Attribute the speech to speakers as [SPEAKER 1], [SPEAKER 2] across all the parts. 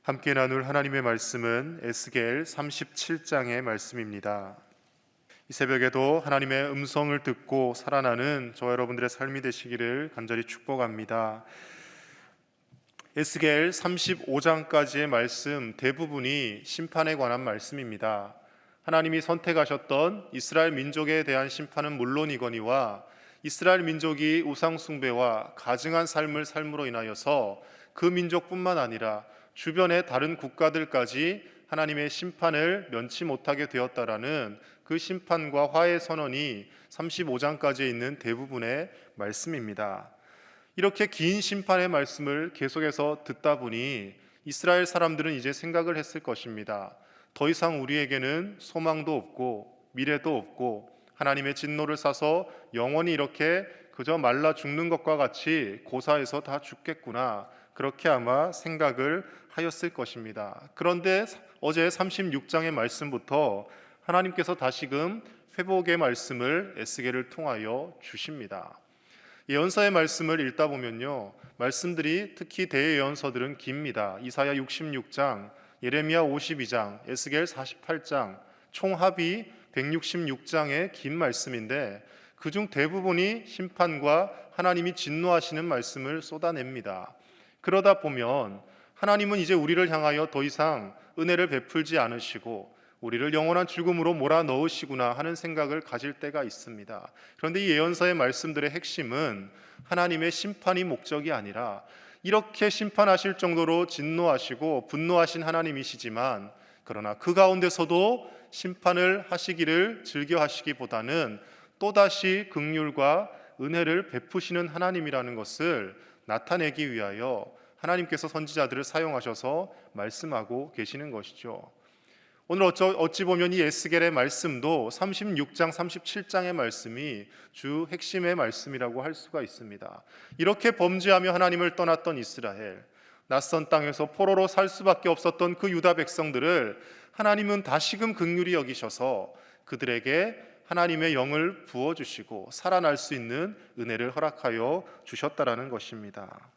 [SPEAKER 1] 함께 나눌 하나님의 말씀은 에스겔 37장의 말씀입니다. 이 새벽에도 하나님의 음성을 듣고 살아나는 저와 여러분들의 삶이 되시기를 간절히 축복합니다. 에스겔 35장까지의 말씀 대부분이 심판에 관한 말씀입니다. 하나님이 선택하셨던 이스라엘 민족에 대한 심판은 물론이거니와 이스라엘 민족이 우상 숭배와 가증한 삶을 삶으로 인하여서 그 민족뿐만 아니라 주변의 다른 국가들까지 하나님의 심판을 면치 못하게 되었다라는 그 심판과 화해 선언이 35장까지에 있는 대부분의 말씀입니다. 이렇게 긴 심판의 말씀을 계속해서 듣다 보니 이스라엘 사람들은 이제 생각을 했을 것입니다. 더 이상 우리에게는 소망도 없고 미래도 없고 하나님의 진노를 사서 영원히 이렇게 그저 말라 죽는 것과 같이 고사해서 다 죽겠구나, 그렇게 아마 생각을 하였을 것입니다. 그런데 어제 36장의 말씀부터 하나님께서 다시금 회복의 말씀을 에스겔을 통하여 주십니다. 예언서의 말씀을 읽다 보면요, 말씀들이 특히 대예언서들은 깁니다. 이사야 66장, 예레미야 52장, 에스겔 48장, 총합이 166장의 긴 말씀인데 그중 대부분이 심판과 하나님이 진노하시는 말씀을 쏟아냅니다. 그러다 보면 하나님은 이제 우리를 향하여 더 이상 은혜를 베풀지 않으시고 우리를 영원한 죽음으로 몰아넣으시구나 하는 생각을 가질 때가 있습니다. 그런데 이 예언서의 말씀들의 핵심은 하나님의 심판이 목적이 아니라 이렇게 심판하실 정도로 진노하시고 분노하신 하나님이시지만 그러나 그 가운데서도 심판을 하시기를 즐겨하시기보다는 또다시 긍휼과 은혜를 베푸시는 하나님이라는 것을 나타내기 위하여 하나님께서 선지자들을 사용하셔서 말씀하고 계시는 것이죠. 오늘 어찌 보면 이 에스겔의 말씀도 36장, 37장의 말씀이 주 핵심의 말씀이라고 할 수가 있습니다. 이렇게 범죄하며 하나님을 떠났던 이스라엘, 낯선 땅에서 포로로 살 수밖에 없었던 그 유다 백성들을 하나님은 다시금 긍휼히 여기셔서 그들에게 하나님의 영을 부어주시고 살아날 수 있는 은혜를 허락하여 주셨다라는 것입니다.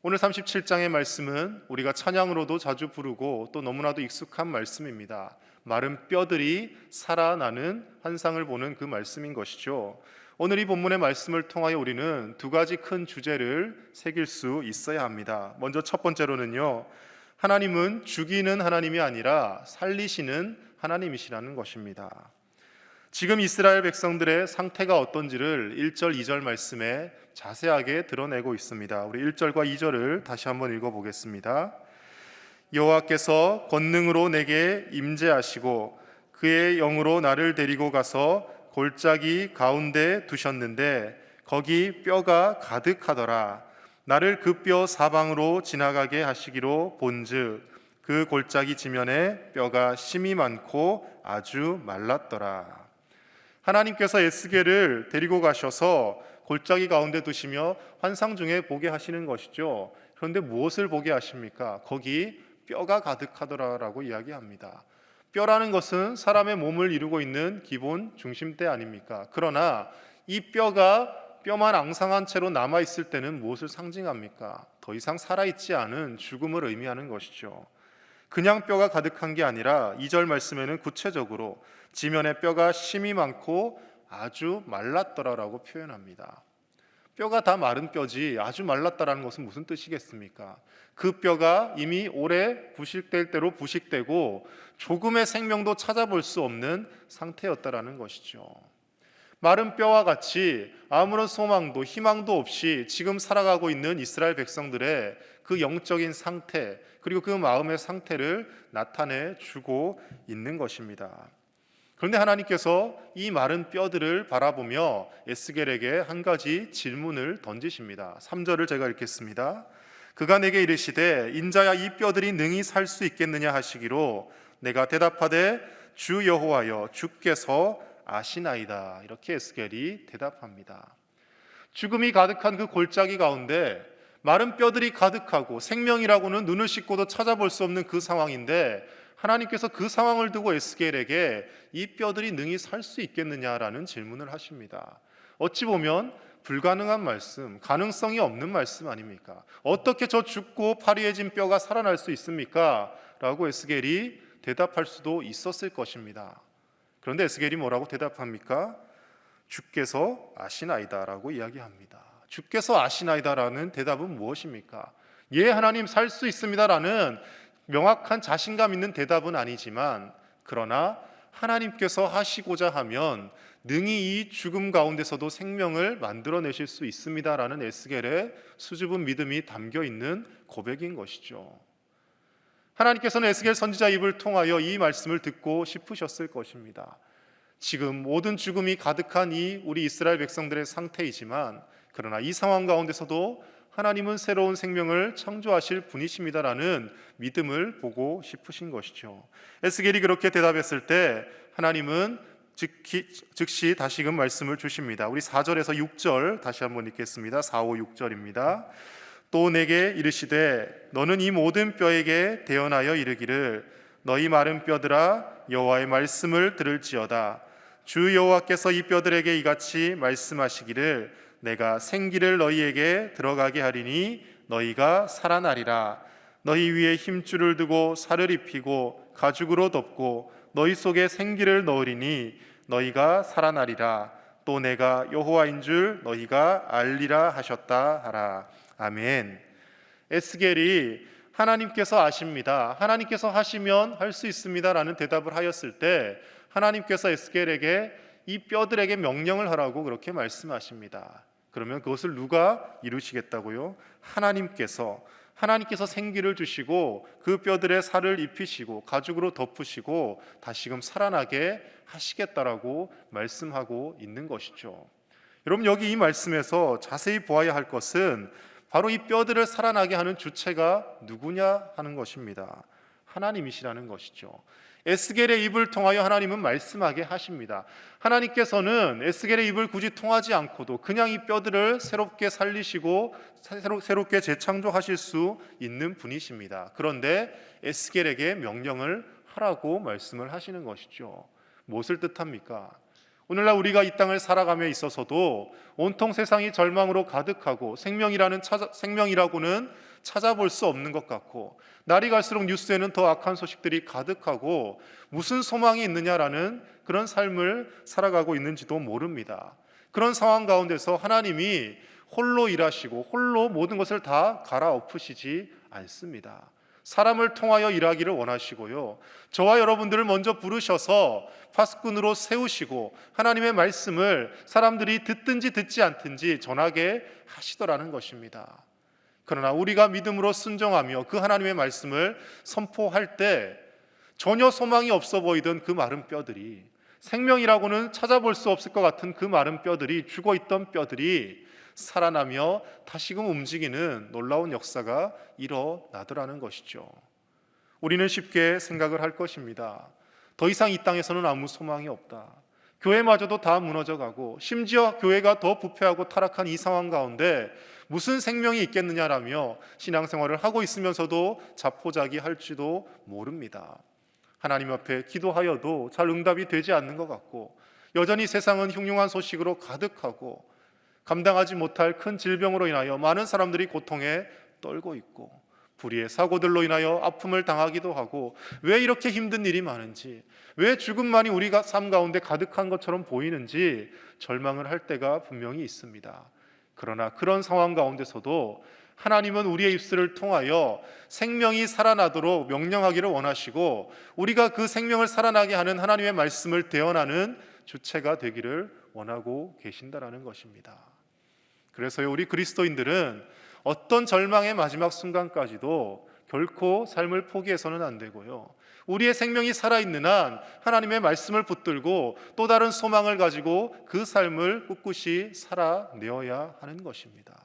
[SPEAKER 1] 오늘 37장의 말씀은 우리가 찬양으로도 자주 부르고 또 너무나도 익숙한 말씀입니다. 마른 뼈들이 살아나는 환상을 보는 그 말씀인 것이죠. 오늘 이 본문의 말씀을 통하여 우리는 두 가지 큰 주제를 새길 수 있어야 합니다. 먼저 첫 번째로는요, 하나님은 죽이는 하나님이 아니라 살리시는 하나님이시라는 것입니다. 지금 이스라엘 백성들의 상태가 어떤지를 1절, 2절 말씀에 자세하게 드러내고 있습니다. 우리 1절과 2절을 다시 한번 읽어보겠습니다. 여호와께서 권능으로 내게 임재하시고 그의 영으로 나를 데리고 가서 골짜기 가운데 두셨는데 거기 뼈가 가득하더라. 나를 그 뼈 사방으로 지나가게 하시기로 본즉 그 골짜기 지면에 뼈가 심이 많고 아주 말랐더라. 하나님께서 에스겔을 데리고 가셔서 골짜기 가운데 두시며 환상 중에 보게 하시는 것이죠. 그런데 무엇을 보게 하십니까? 거기 뼈가 가득하더라라고 이야기합니다. 뼈라는 것은 사람의 몸을 이루고 있는 기본 중심대 아닙니까? 그러나 이 뼈가 뼈만 앙상한 채로 남아있을 때는 무엇을 상징합니까? 더 이상 살아있지 않은 죽음을 의미하는 것이죠. 그냥 뼈가 가득한 게 아니라 2절 말씀에는 구체적으로 지면에 뼈가 심이 많고 아주 말랐더라라고 표현합니다. 뼈가 다 마른 뼈지 아주 말랐다라는 것은 무슨 뜻이겠습니까? 그 뼈가 이미 오래 부식될 대로 부식되고 조금의 생명도 찾아볼 수 없는 상태였다라는 것이죠. 마른 뼈와 같이 아무런 소망도 희망도 없이 지금 살아가고 있는 이스라엘 백성들의 그 영적인 상태, 그리고 그 마음의 상태를 나타내 주고 있는 것입니다. 그런데 하나님께서 이 마른 뼈들을 바라보며 에스겔에게 한 가지 질문을 던지십니다. 3절을 제가 읽겠습니다. 그가 내게 이르시되 인자야 이 뼈들이 능히 살 수 있겠느냐 하시기로 내가 대답하되 주 여호와여 주께서 아시나이다. 이렇게 에스겔이 대답합니다. 죽음이 가득한 그 골짜기 가운데 마른 뼈들이 가득하고 생명이라고는 눈을 씻고도 찾아볼 수 없는 그 상황인데 하나님께서 그 상황을 두고 에스겔에게 이 뼈들이 능히 살 수 있겠느냐라는 질문을 하십니다. 어찌 보면 불가능한 말씀, 가능성이 없는 말씀 아닙니까? 어떻게 저 죽고 파리해진 뼈가 살아날 수 있습니까? 라고 에스겔이 대답할 수도 있었을 것입니다. 그런데 에스겔이 뭐라고 대답합니까? 주께서 아시나이다 라고 이야기합니다. 주께서 아시나이다라는 대답은 무엇입니까? 예, 하나님 살 수 있습니다라는 명확한 자신감 있는 대답은 아니지만, 그러나 하나님께서 하시고자 하면 능히 이 죽음 가운데서도 생명을 만들어내실 수 있습니다라는 에스겔의 수줍은 믿음이 담겨 있는 고백인 것이죠. 하나님께서는 에스겔 선지자 입을 통하여 이 말씀을 듣고 싶으셨을 것입니다. 지금 모든 죽음이 가득한 이 우리 이스라엘 백성들의 상태이지만, 그러나 이 상황 가운데서도 하나님은 새로운 생명을 창조하실 분이십니다라는 믿음을 보고 싶으신 것이죠. 에스겔이 그렇게 대답했을 때 하나님은 즉시 다시금 말씀을 주십니다. 우리 4절에서 6절 다시 한번 읽겠습니다. 4, 5, 6절입니다. 또 내게 이르시되 너는 이 모든 뼈에게 대언하여 이르기를 너희 마른 뼈들아 여호와의 말씀을 들을지어다. 주 여호와께서 이 뼈들에게 이같이 말씀하시기를 내가 생기를 너희에게 들어가게 하리니 너희가 살아나리라. 너희 위에 힘줄을 두고 살을 입히고 가죽으로 덮고 너희 속에 생기를 넣으리니 너희가 살아나리라. 또 내가 여호와인 줄 너희가 알리라 하셨다 하라. 아멘. 에스겔이 하나님께서 아십니다, 하나님께서 하시면 할 수 있습니다라는 대답을 하였을 때 하나님께서 에스겔에게 이 뼈들에게 명령을 하라고 그렇게 말씀하십니다. 그러면 그것을 누가 이루시겠다고요? 하나님께서 생기를 주시고 그 뼈들에 살을 입히시고 가죽으로 덮으시고 다시금 살아나게 하시겠다라고 말씀하고 있는 것이죠. 여러분, 여기 이 말씀에서 자세히 보아야 할 것은 바로 이 뼈들을 살아나게 하는 주체가 누구냐 하는 것입니다. 하나님이시라는 것이죠. 에스겔의 입을 통하여 하나님은 말씀하게 하십니다. 하나님께서는 에스겔의 입을 굳이 통하지 않고도 그냥 이 뼈들을 새롭게 살리시고 새롭게 재창조하실 수 있는 분이십니다. 그런데 에스겔에게 명령을 하라고 말씀을 하시는 것이죠. 무엇을 뜻합니까? 오늘날 우리가 이 땅을 살아감에 있어서도 온통 세상이 절망으로 가득하고 생명이라고는 찾아볼 수 없는 것 같고, 날이 갈수록 뉴스에는 더 악한 소식들이 가득하고 무슨 소망이 있느냐라는 그런 삶을 살아가고 있는지도 모릅니다. 그런 상황 가운데서 하나님이 홀로 일하시고 홀로 모든 것을 다 갈아엎으시지 않습니다. 사람을 통하여 일하기를 원하시고요, 저와 여러분들을 먼저 부르셔서 파수꾼으로 세우시고 하나님의 말씀을 사람들이 듣든지 듣지 않든지 전하게 하시더라는 것입니다. 그러나 우리가 믿음으로 순종하며 그 하나님의 말씀을 선포할 때 전혀 소망이 없어 보이던 그 마른 뼈들이, 생명이라고는 찾아볼 수 없을 것 같은 그 마른 뼈들이, 죽어있던 뼈들이 살아나며 다시금 움직이는 놀라운 역사가 일어나더라는 것이죠. 우리는 쉽게 생각을 할 것입니다. 더 이상 이 땅에서는 아무 소망이 없다. 교회마저도 다 무너져가고 심지어 교회가 더 부패하고 타락한 이 상황 가운데 무슨 생명이 있겠느냐라며 신앙생활을 하고 있으면서도 자포자기할지도 모릅니다. 하나님 앞에 기도하여도 잘 응답이 되지 않는 것 같고, 여전히 세상은 흉흉한 소식으로 가득하고 감당하지 못할 큰 질병으로 인하여 많은 사람들이 고통에 떨고 있고, 불의의 사고들로 인하여 아픔을 당하기도 하고, 왜 이렇게 힘든 일이 많은지, 왜 죽음만이 우리가 삶 가운데 가득한 것처럼 보이는지 절망을 할 때가 분명히 있습니다. 그러나 그런 상황 가운데서도 하나님은 우리의 입술을 통하여 생명이 살아나도록 명령하기를 원하시고, 우리가 그 생명을 살아나게 하는 하나님의 말씀을 대언하는 주체가 되기를 원하고 계신다라는 것입니다. 그래서요, 우리 그리스도인들은 어떤 절망의 마지막 순간까지도 결코 삶을 포기해서는 안 되고요, 우리의 생명이 살아있는 한 하나님의 말씀을 붙들고 또 다른 소망을 가지고 그 삶을 꿋꿋이 살아내어야 하는 것입니다.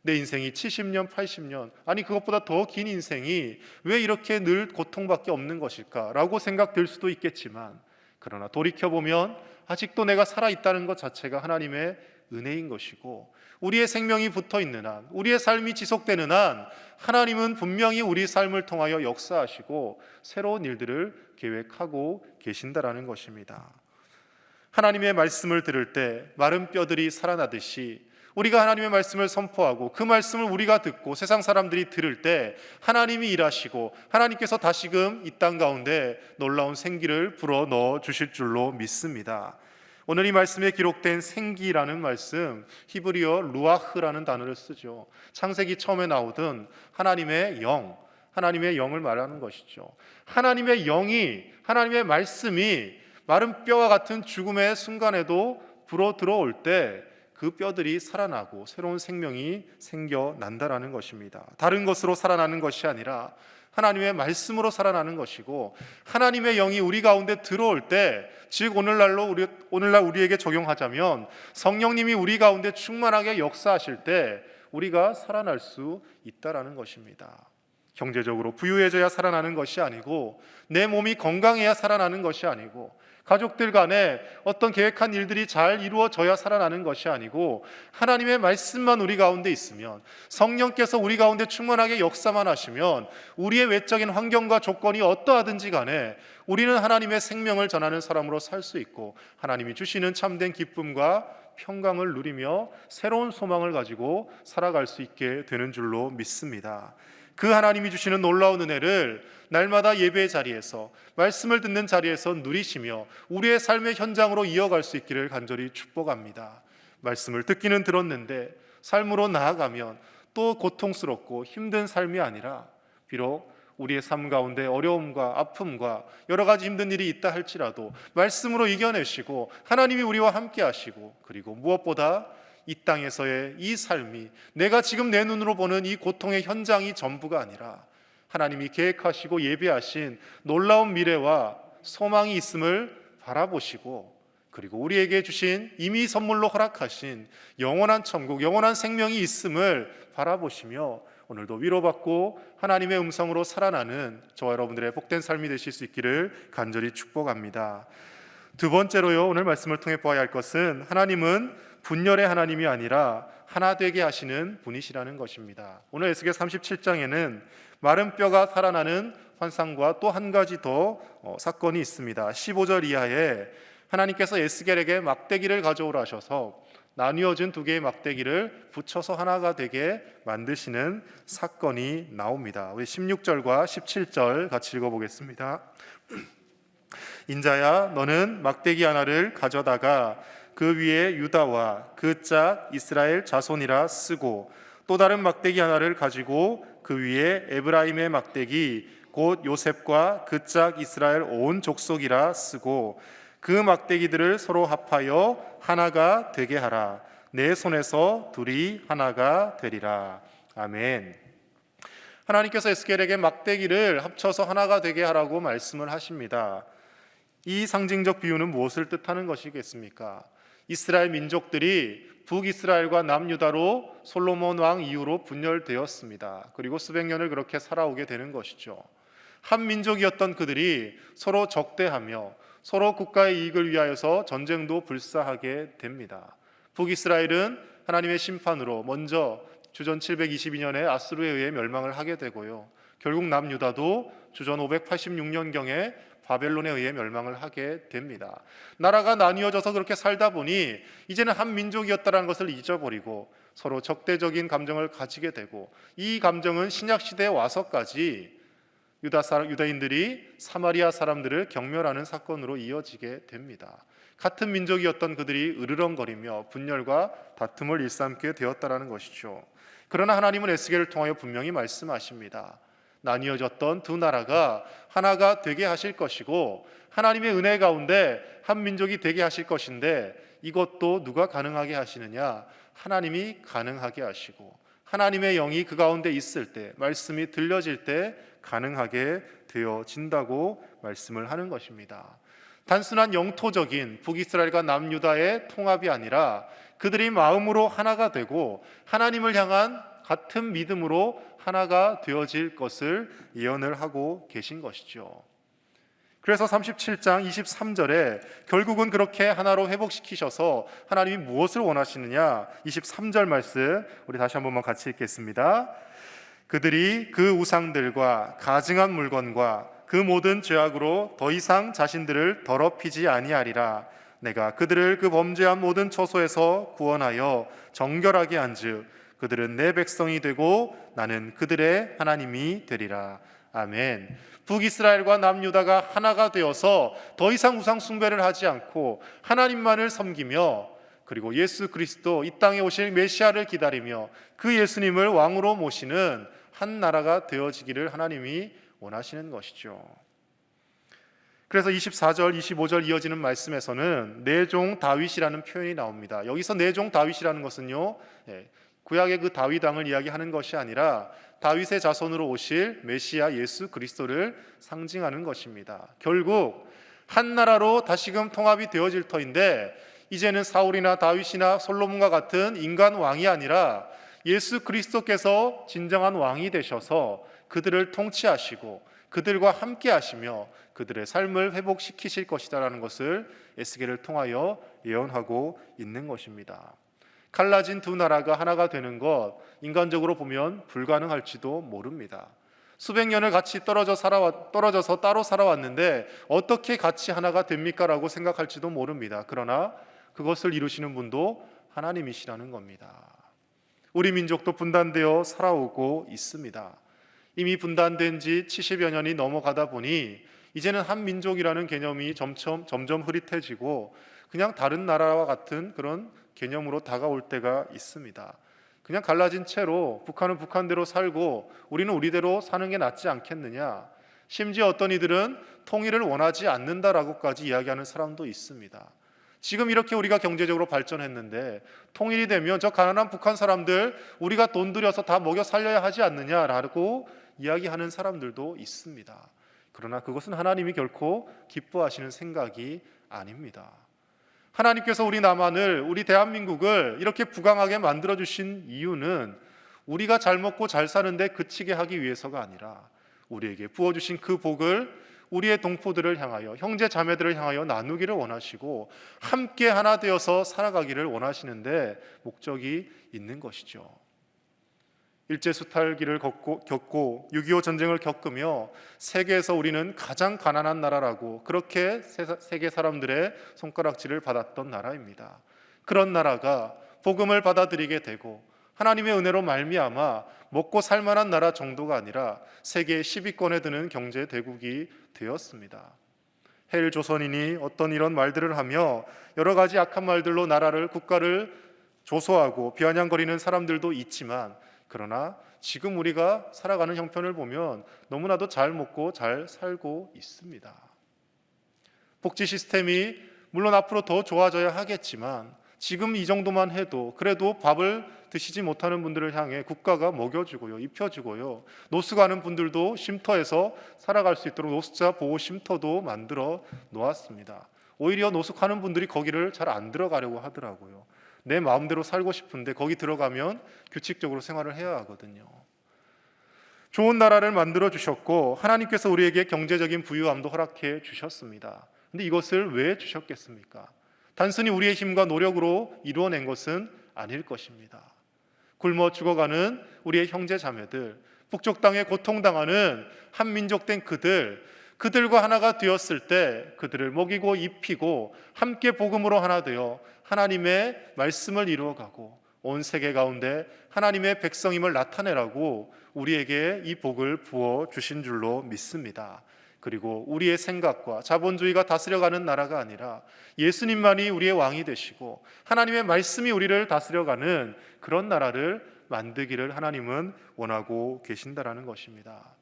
[SPEAKER 1] 내 인생이 70년, 80년, 아니 그것보다 더 긴 인생이 왜 이렇게 늘 고통밖에 없는 것일까라고 생각될 수도 있겠지만, 그러나 돌이켜보면 아직도 내가 살아있다는 것 자체가 하나님의 은혜인 것이고, 우리의 생명이 붙어있는 한, 우리의 삶이 지속되는 한 하나님은 분명히 우리 삶을 통하여 역사하시고 새로운 일들을 계획하고 계신다라는 것입니다. 하나님의 말씀을 들을 때 마른 뼈들이 살아나듯이 우리가 하나님의 말씀을 선포하고 그 말씀을 우리가 듣고 세상 사람들이 들을 때 하나님이 일하시고 하나님께서 다시금 이 땅 가운데 놀라운 생기를 불어 넣어 주실 줄로 믿습니다. 오늘 이 말씀에 기록된 생기라는 말씀, 히브리어 루아흐라는 단어를 쓰죠. 창세기 처음에 나오던 하나님의 영, 하나님의 영을 말하는 것이죠. 하나님의 영이, 하나님의 말씀이 마른 뼈와 같은 죽음의 순간에도 불어 들어올 때 그 뼈들이 살아나고 새로운 생명이 생겨난다라는 것입니다. 다른 것으로 살아나는 것이 아니라 하나님의 말씀으로 살아나는 것이고, 하나님의 영이 우리 가운데 들어올 때, 즉 오늘날 우리에게 적용하자면 성령님이 우리 가운데 충만하게 역사하실 때 우리가 살아날 수 있다라는 것입니다. 경제적으로 부유해져야 살아나는 것이 아니고, 내 몸이 건강해야 살아나는 것이 아니고, 가족들 간에 어떤 계획한 일들이 잘 이루어져야 살아나는 것이 아니고, 하나님의 말씀만 우리 가운데 있으면, 성령께서 우리 가운데 충만하게 역사만 하시면 우리의 외적인 환경과 조건이 어떠하든지 간에 우리는 하나님의 생명을 전하는 사람으로 살 수 있고, 하나님이 주시는 참된 기쁨과 평강을 누리며 새로운 소망을 가지고 살아갈 수 있게 되는 줄로 믿습니다. 그 하나님이 주시는 놀라운 은혜를 날마다 예배의 자리에서, 말씀을 듣는 자리에서 누리시며 우리의 삶의 현장으로 이어갈 수 있기를 간절히 축복합니다. 말씀을 듣기는 들었는데 삶으로 나아가면 또 고통스럽고 힘든 삶이 아니라, 비록 우리의 삶 가운데 어려움과 아픔과 여러 가지 힘든 일이 있다 할지라도 말씀으로 이겨내시고 하나님이 우리와 함께 하시고, 그리고 무엇보다 이 땅에서의 이 삶이 내가 지금 내 눈으로 보는 이 고통의 현장이 전부가 아니라 하나님이 계획하시고 예비하신 놀라운 미래와 소망이 있음을 바라보시고, 그리고 우리에게 주신 이미 선물로 허락하신 영원한 천국, 영원한 생명이 있음을 바라보시며 오늘도 위로받고 하나님의 음성으로 살아나는 저와 여러분들의 복된 삶이 되실 수 있기를 간절히 축복합니다. 두 번째로요, 오늘 말씀을 통해 보아야 할 것은 하나님은 분열의 하나님이 아니라 하나 되게 하시는 분이시라는 것입니다. 오늘 에스겔 37장에는 마른 뼈가 살아나는 환상과 또 한 가지 더 사건이 있습니다. 15절 이하에 하나님께서 에스겔에게 막대기를 가져오라 하셔서 나뉘어진 두 개의 막대기를 붙여서 하나가 되게 만드시는 사건이 나옵니다. 우리 16절과 17절 같이 읽어보겠습니다. 인자야, 너는 막대기 하나를 가져다가 그 위에 유다와 그 짝 이스라엘 자손이라 쓰고, 또 다른 막대기 하나를 가지고 그 위에 에브라임의 막대기 곧 요셉과 그 짝 이스라엘 온 족속이라 쓰고, 그 막대기들을 서로 합하여 하나가 되게 하라. 내 손에서 둘이 하나가 되리라. 아멘. 하나님께서 에스겔에게 막대기를 합쳐서 하나가 되게 하라고 말씀을 하십니다. 이 상징적 비유는 무엇을 뜻하는 것이겠습니까? 이스라엘 민족들이 북이스라엘과 남유다로 솔로몬 왕 이후로 분열되었습니다. 그리고 수백 년을 그렇게 살아오게 되는 것이죠. 한 민족이었던 그들이 서로 적대하며 서로 국가의 이익을 위하여서 전쟁도 불사하게 됩니다. 북이스라엘은 하나님의 심판으로 먼저 주전 722년에 아수르에 의해 멸망을 하게 되고요, 결국 남유다도 주전 586년경에 바벨론에 의해 멸망을 하게 됩니다. 나라가 나뉘어져서 그렇게 살다 보니 이제는 한 민족이었다는 것을 잊어버리고 서로 적대적인 감정을 가지게 되고, 이 감정은 신약시대에 와서까지 유다인들이 사마리아 사람들을 경멸하는 사건으로 이어지게 됩니다. 같은 민족이었던 그들이 으르렁거리며 분열과 다툼을 일삼게 되었다는 것이죠. 그러나 하나님은 에스겔을 통하여 분명히 말씀하십니다. 나뉘어졌던 두 나라가 하나가 되게 하실 것이고, 하나님의 은혜 가운데 한 민족이 되게 하실 것인데, 이것도 누가 가능하게 하시느냐? 하나님이 가능하게 하시고, 하나님의 영이 그 가운데 있을 때, 말씀이 들려질 때 가능하게 되어진다고 말씀을 하는 것입니다. 단순한 영토적인 북이스라엘과 남유다의 통합이 아니라 그들이 마음으로 하나가 되고 하나님을 향한 같은 믿음으로 하나가 되어질 것을 예언을 하고 계신 것이죠. 그래서 37장 23절에 결국은 그렇게 하나로 회복시키셔서 하나님이 무엇을 원하시느냐, 23절 말씀 우리 다시 한 번만 같이 읽겠습니다. 그들이 그 우상들과 가증한 물건과 그 모든 죄악으로 더 이상 자신들을 더럽히지 아니하리라. 내가 그들을 그 범죄한 모든 처소에서 구원하여 정결하게 한즉 그들은 내 백성이 되고 나는 그들의 하나님이 되리라. 아멘. 북이스라엘과 남유다가 하나가 되어서 더 이상 우상 숭배를 하지 않고 하나님만을 섬기며, 그리고 예수 그리스도 이 땅에 오실 메시아를 기다리며 그 예수님을 왕으로 모시는 한 나라가 되어지기를 하나님이 원하시는 것이죠. 그래서 24절, 25절 이어지는 말씀에서는 내 종 다윗이라는 표현이 나옵니다. 여기서 내 종 다윗이라는 것은요, 구약의 그 다윗 왕을 이야기하는 것이 아니라 다윗의 자손으로 오실 메시아 예수 그리스도를 상징하는 것입니다. 결국 한 나라로 다시금 통합이 되어질 터인데, 이제는 사울이나 다윗이나 솔로몬과 같은 인간 왕이 아니라 예수 그리스도께서 진정한 왕이 되셔서 그들을 통치하시고 그들과 함께 하시며 그들의 삶을 회복시키실 것이다라는 것을 에스겔을 통하여 예언하고 있는 것입니다. 갈라진 두 나라가 하나가 되는 것, 인간적으로 보면 불가능할지도 모릅니다. 수백 년을 같이 떨어져서 따로 살아왔는데 어떻게 같이 하나가 됩니까? 라고 생각할지도 모릅니다. 그러나 그것을 이루시는 분도 하나님이시라는 겁니다. 우리 민족도 분단되어 살아오고 있습니다. 이미 분단된 지 70여 년이 넘어가다 보니 이제는 한 민족이라는 개념이 점점 흐릿해지고 그냥 다른 나라와 같은 그런 개념으로 다가올 때가 있습니다. 그냥 갈라진 채로 북한은 북한대로 살고 우리는 우리대로 사는 게 낫지 않겠느냐, 심지어 어떤 이들은 통일을 원하지 않는다라고까지 이야기하는 사람도 있습니다. 지금 이렇게 우리가 경제적으로 발전했는데 통일이 되면 저 가난한 북한 사람들 우리가 돈 들여서 다 먹여 살려야 하지 않느냐라고 이야기하는 사람들도 있습니다. 그러나 그것은 하나님이 결코 기뻐하시는 생각이 아닙니다. 하나님께서 우리 남한을, 우리 대한민국을 이렇게 부강하게 만들어주신 이유는 우리가 잘 먹고 잘 사는데 그치게 하기 위해서가 아니라 우리에게 부어주신 그 복을 우리의 동포들을 향하여, 형제 자매들을 향하여 나누기를 원하시고 함께 하나 되어서 살아가기를 원하시는데 목적이 있는 것이죠. 일제수탈기를 겪고 6.25 전쟁을 겪으며 세계에서 우리는 가장 가난한 나라라고 그렇게 세계 사람들의 손가락질을 받았던 나라입니다. 그런 나라가 복음을 받아들이게 되고 하나님의 은혜로 말미암아 먹고 살만한 나라 정도가 아니라 세계 10위권에 드는 경제 대국이 되었습니다. 헬조선인이 어떤 이런 말들을 하며 여러 가지 악한 말들로 나라를, 국가를 조소하고 비아냥거리는 사람들도 있지만, 그러나 지금 우리가 살아가는 형편을 보면 너무나도 잘 먹고 잘 살고 있습니다. 복지 시스템이 물론 앞으로 더 좋아져야 하겠지만 지금 이 정도만 해도 그래도 밥을 드시지 못하는 분들을 향해 국가가 먹여주고요, 입혀주고요, 노숙 가는 분들도 쉼터에서 살아갈 수 있도록 노숙자 보호 쉼터도 만들어 놓았습니다. 오히려 노숙하는 분들이 거기를 잘 안 들어가려고 하더라고요. 내 마음대로 살고 싶은데 거기 들어가면 규칙적으로 생활을 해야 하거든요. 좋은 나라를 만들어 주셨고 하나님께서 우리에게 경제적인 부유함도 허락해 주셨습니다. 근데 이것을 왜 주셨겠습니까? 단순히 우리의 힘과 노력으로 이루어낸 것은 아닐 것입니다. 굶어 죽어가는 우리의 형제 자매들, 북쪽 땅에 고통당하는 한민족된 그들과 하나가 되었을 때 그들을 먹이고 입히고 함께 복음으로 하나 되어 하나님의 말씀을 이루어가고 온 세계 가운데 하나님의 백성임을 나타내라고 우리에게 이 복을 부어 주신 줄로 믿습니다. 그리고 우리의 생각과 자본주의가 다스려가는 나라가 아니라 예수님만이 우리의 왕이 되시고 하나님의 말씀이 우리를 다스려가는 그런 나라를 만들기를 하나님은 원하고 계신다라는 것입니다.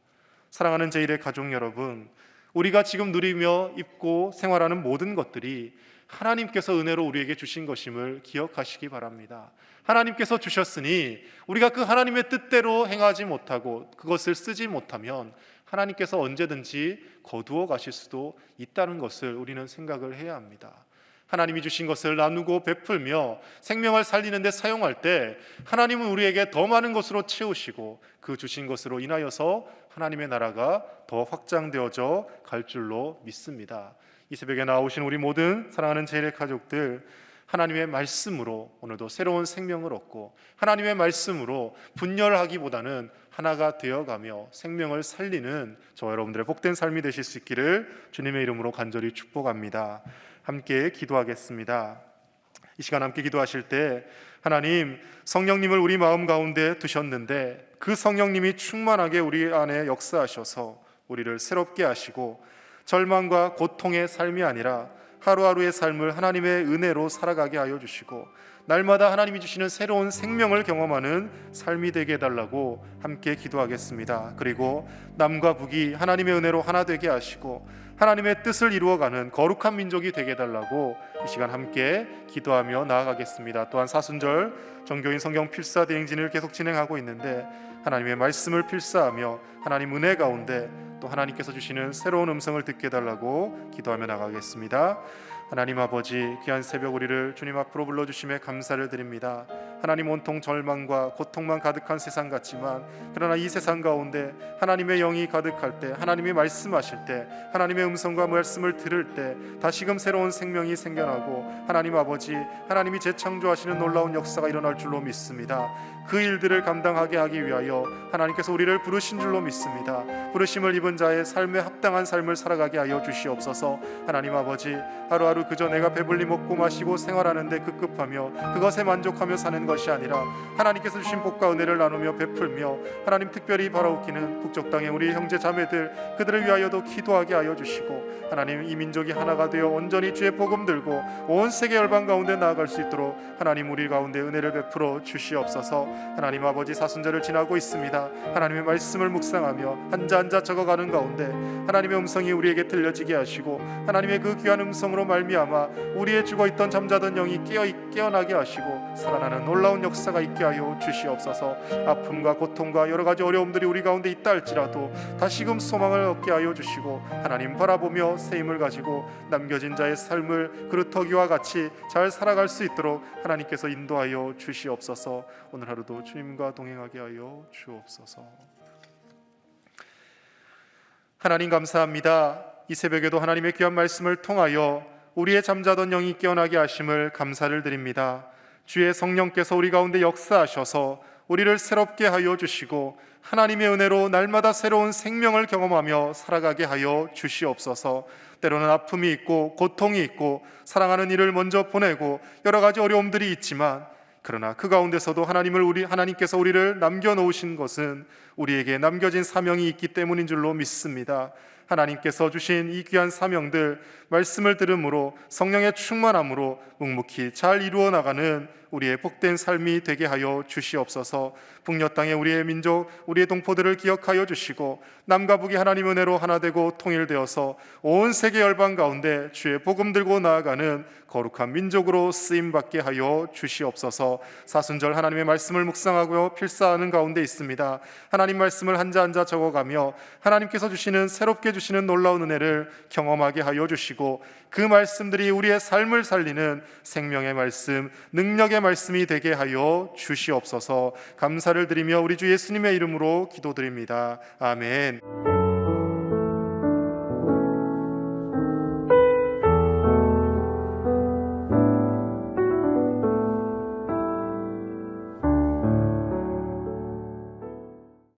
[SPEAKER 1] 사랑하는 제1의 가족 여러분, 우리가 지금 누리며 입고 생활하는 모든 것들이 하나님께서 은혜로 우리에게 주신 것임을 기억하시기 바랍니다. 하나님께서 주셨으니 우리가 그 하나님의 뜻대로 행하지 못하고 그것을 쓰지 못하면 하나님께서 언제든지 거두어 가실 수도 있다는 것을 우리는 생각을 해야 합니다. 하나님이 주신 것을 나누고 베풀며 생명을 살리는 데 사용할 때 하나님은 우리에게 더 많은 것으로 채우시고 그 주신 것으로 인하여서 하나님의 나라가 더 확장되어져 갈 줄로 믿습니다. 이 새벽에 나오신 우리 모든 사랑하는 제1의 가족들, 하나님의 말씀으로 오늘도 새로운 생명을 얻고 하나님의 말씀으로 분열하기보다는 하나가 되어가며 생명을 살리는 저와 여러분들의 복된 삶이 되실 수 있기를 주님의 이름으로 간절히 축복합니다. 함께 기도하겠습니다. 이 시간 함께 기도하실 때 하나님, 성령님을 우리 마음 가운데 두셨는데 그 성령님이 충만하게 우리 안에 역사하셔서 우리를 새롭게 하시고 절망과 고통의 삶이 아니라 하루하루의 삶을 하나님의 은혜로 살아가게 하여 주시고 날마다 하나님이 주시는 새로운 생명을 경험하는 삶이 되게 해달라고 함께 기도하겠습니다. 그리고 남과 북이 하나님의 은혜로 하나 되게 하시고 하나님의 뜻을 이루어가는 거룩한 민족이 되게 해달라고 이 시간 함께 기도하며 나아가겠습니다. 또한 사순절 정교인 성경 필사 대행진을 계속 진행하고 있는데 하나님의 말씀을 필사하며 하나님 은혜 가운데 또 하나님께서 주시는 새로운 음성을 듣게 해달라고 기도하며 나가겠습니다. 하나님 아버지, 귀한 새벽 우리를 주님 앞으로 불러주심에 감사를 드립니다. 하나님, 온통 절망과 고통만 가득한 세상 같지만 그러나 이 세상 가운데 하나님의 영이 가득할 때, 하나님이 말씀하실 때, 하나님의 음성과 말씀을 들을 때 다시금 새로운 생명이 생겨나고 하나님 아버지, 하나님이 재창조하시는 놀라운 역사가 일어날 줄로 믿습니다. 그 일들을 감당하게 하기 위하여 하나님께서 우리를 부르신 줄로 믿습니다. 부르심을 입은 자의 삶에 합당한 삶을 살아가게 하여 주시옵소서. 하나님 아버지, 하루하루 그저 내가 배불리 먹고 마시고 생활하는 데 급급하며 그것에 만족하며 사는 것이 아니라 하나님께서 주신 복과 은혜를 나누며 베풀며 하나님 특별히 바라옵기는 북쪽 땅의 우리 형제 자매들, 그들을 위하여도 기도하게 하여 주시고 하나님, 이 민족이 하나가 되어 온전히 주의 복음 들고 온 세계 열방 가운데 나아갈 수 있도록 하나님 우리 가운데 은혜를 베풀어 주시옵소서. 하나님 아버지, 사순절을 지나고 있습니다. 하나님의 말씀을 묵상하며 한자 한자 적어가는 가운데 하나님의 음성이 우리에게 들려지게 하시고 하나님의 그 귀한 음성으로 말미암아 우리의 죽어있던 잠자던 영이 깨어나게 하시고 살아나는 놀라운 역사가 있게 하여 주시옵소서. 아픔과 고통과 여러 가지 어려움들이 우리 가운데 있다 할지라도 다시금 소망을 얻게 하여 주시고 하나님 바라보며 새 힘을 가지고 남겨진 자의 삶을 그루터기와 같이 잘 살아갈 수 있도록 하나님께서 인도하여 주시옵소서. 오늘 하루도 주님과 동행하게 하여 주옵소서. 하나님 감사합니다. 이 새벽에도 하나님의 귀한 말씀을 통하여 우리의 잠자던 영이 깨어나게 하심을 감사를 드립니다. 주의 성령께서 우리 가운데 역사하셔서 우리를 새롭게 하여 주시고 하나님의 은혜로 날마다 새로운 생명을 경험하며 살아가게 하여 주시옵소서. 때로는 아픔이 있고 고통이 있고 사랑하는 이를 먼저 보내고 여러 가지 어려움들이 있지만 그러나 그 가운데서도 하나님께서 우리를 남겨놓으신 것은 우리에게 남겨진 사명이 있기 때문인 줄로 믿습니다. 하나님께서 주신 이 귀한 사명들, 말씀을 들음으로 성령의 충만함으로 묵묵히 잘 이루어 나가는 우리의 복된 삶이 되게 하여 주시옵소서. 북녘 땅의 우리의 민족, 우리의 동포들을 기억하여 주시고 남과 북이 하나님 은혜로 하나 되고 통일되어서 온 세계 열방 가운데 주의 복음 들고 나아가는 거룩한 민족으로 쓰임받게 하여 주시옵소서. 사순절 하나님의 말씀을 묵상하고 필사하는 가운데 있습니다. 하나님 말씀을 한자 한자 적어가며 하나님께서 주시는, 새롭게 주시는 놀라운 은혜를 경험하게 하여 주시고 그 말씀들이 우리의 삶을 살리는 생명의 말씀, 능력의 말씀이 되게 하여 주시옵소서. 감사를 드리며 우리 주 예수님의 이름으로 기도드립니다. 아멘.